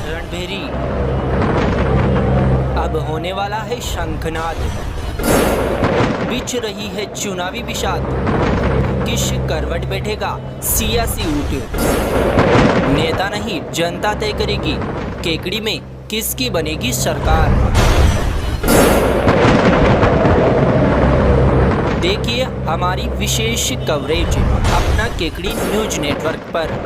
रणभेरी, अब होने वाला है शंखनाद। बिछ रही है चुनावी विषाद, किस करवट बैठेगा सियासी ऊंट। नेता नहीं जनता तय करेगी, केकड़ी में किसकी बनेगी सरकार। देखिए हमारी विशेष कवरेज अपना केकड़ी न्यूज नेटवर्क पर।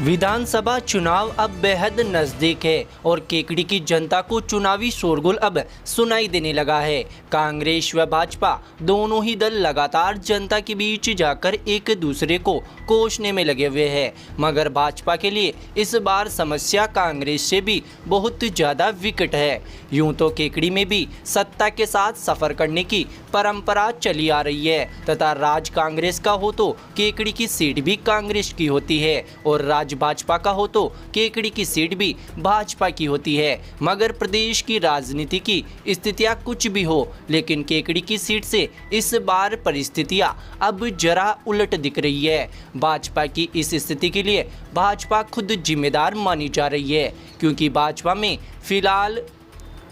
विधानसभा चुनाव अब बेहद नज़दीक है और केकड़ी की जनता को चुनावी शोरगुल अब सुनाई देने लगा है। कांग्रेस व भाजपा दोनों ही दल लगातार जनता के बीच जाकर एक दूसरे को कोसने में लगे हुए हैं, मगर भाजपा के लिए इस बार समस्या कांग्रेस से भी बहुत ज़्यादा विकट है। यूं तो केकड़ी में भी सत्ता के साथ सफ़र करने की परंपरा चली आ रही है तथा राज कांग्रेस का हो तो केकड़ी की सीट भी कांग्रेस की होती है और राज भाजपा का हो तो केकड़ी की सीट भी भाजपा की होती है। मगर प्रदेश की राजनीति की स्थितियां कुछ भी हो, लेकिन केकड़ी की सीट से इस बार परिस्थितियां अब जरा उलट दिख रही है। भाजपा की इस स्थिति के लिए भाजपा खुद जिम्मेदार मानी जा रही है, क्योंकि भाजपा में फिलहाल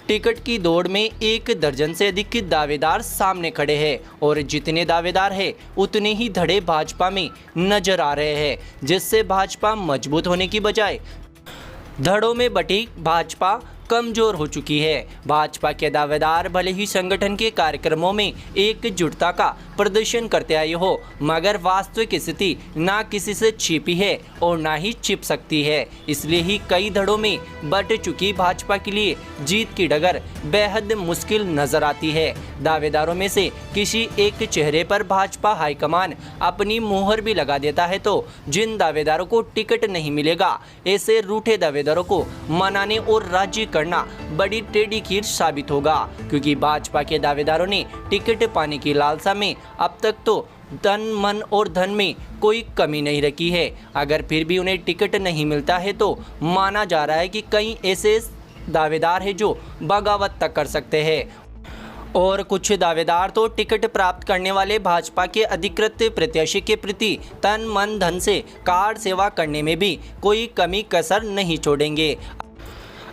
टिकट की दौड़ में 1 दर्जन से अधिक दावेदार सामने खड़े हैं और जितने दावेदार हैं उतने ही धड़े भाजपा में नजर आ रहे हैं, जिससे भाजपा मजबूत होने की बजाय धड़ों में बटी भाजपा कमजोर हो चुकी है। भाजपा के दावेदार भले ही संगठन के कार्यक्रमों में एकजुटता का प्रदर्शन करते आए हो, मगर वास्तविक स्थिति ना किसी से छिपी है और ना ही छिप सकती है। इसलिए ही कई धड़ों में बट चुकी भाजपा के लिए जीत की डगर बेहद मुश्किल नजर आती है। दावेदारों में से किसी एक चेहरे पर भाजपा हाईकमान अपनी मुहर भी लगा देता है तो जिन दावेदारों को टिकट नहीं मिलेगा, ऐसे रूठे दावेदारों को मनाने और राजी करना बड़ी टेढ़ी खीर साबित होगा, क्योंकि भाजपा के दावेदारों ने टिकट पाने की लालसा में अब तक तो तन मन और धन में कोई कमी नहीं रखी है। अगर फिर भी उन्हें टिकट नहीं मिलता है तो माना जा रहा है कि कई ऐसे दावेदार हैं जो बगावत तक कर सकते हैं और कुछ दावेदार तो टिकट प्राप्त करने वाले भाजपा के अधिकृत प्रत्याशी के प्रति तन मन धन से कार्ड सेवा करने में भी कोई कमी कसर नहीं छोड़ेंगे।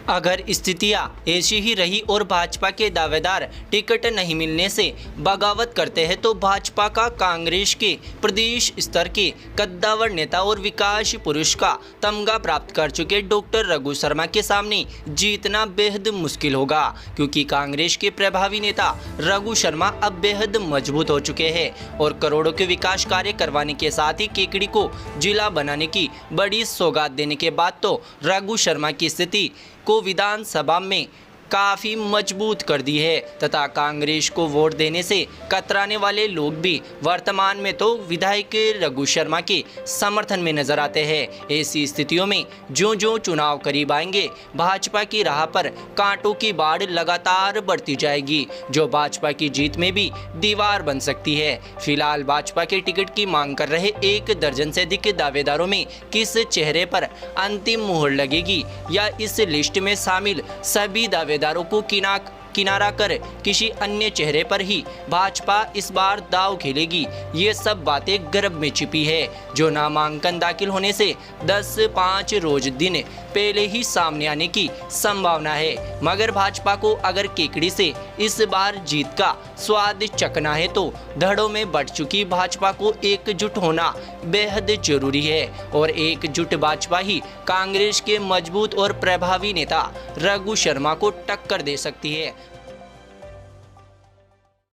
अगर स्थितियां ऐसी ही रही और भाजपा के दावेदार टिकट नहीं मिलने से बगावत करते हैं तो भाजपा का कांग्रेस के प्रदेश स्तर के कद्दावर नेता और विकास पुरुष का तमगा प्राप्त कर चुके डॉक्टर रघु शर्मा के सामने जीतना बेहद मुश्किल होगा, क्योंकि कांग्रेस के प्रभावी नेता रघु शर्मा अब बेहद मजबूत हो चुके हैं और करोड़ों के विकास कार्य करवाने के साथ ही केकड़ी को जिला बनाने की बड़ी सौगात देने के बाद तो रघु शर्मा की स्थिति को विधानसभा में काफ़ी मजबूत कर दी है तथा कांग्रेस को वोट देने से कतराने वाले लोग भी वर्तमान में तो विधायक रघु शर्मा के समर्थन में नजर आते हैं। ऐसी स्थितियों में जो चुनाव करीब आएंगे, भाजपा की राह पर कांटों की बाढ़ लगातार बढ़ती जाएगी, जो भाजपा की जीत में भी दीवार बन सकती है। फिलहाल भाजपा के टिकट की मांग कर रहे 1 दर्जन से अधिक दावेदारों में किस चेहरे पर अंतिम मुहर लगेगी या इस लिस्ट में शामिल सभी दावेदारों को किनारा कर किसी अन्य चेहरे पर ही भाजपा इस बार दाव खेलेगी, ये सब बातें गर्भ में छिपी है, जो नामांकन दाखिल होने से 10-5 रोज दिन पहले ही सामने आने की संभावना है। मगर भाजपा को अगर केकड़ी से इस बार जीत का स्वाद चखना है तो धड़ों में बढ़ चुकी भाजपा को एकजुट होना बेहद जरूरी है और एकजुट भाजपा ही कांग्रेस के मजबूत और प्रभावी नेता रघु शर्मा को टक्कर दे सकती है।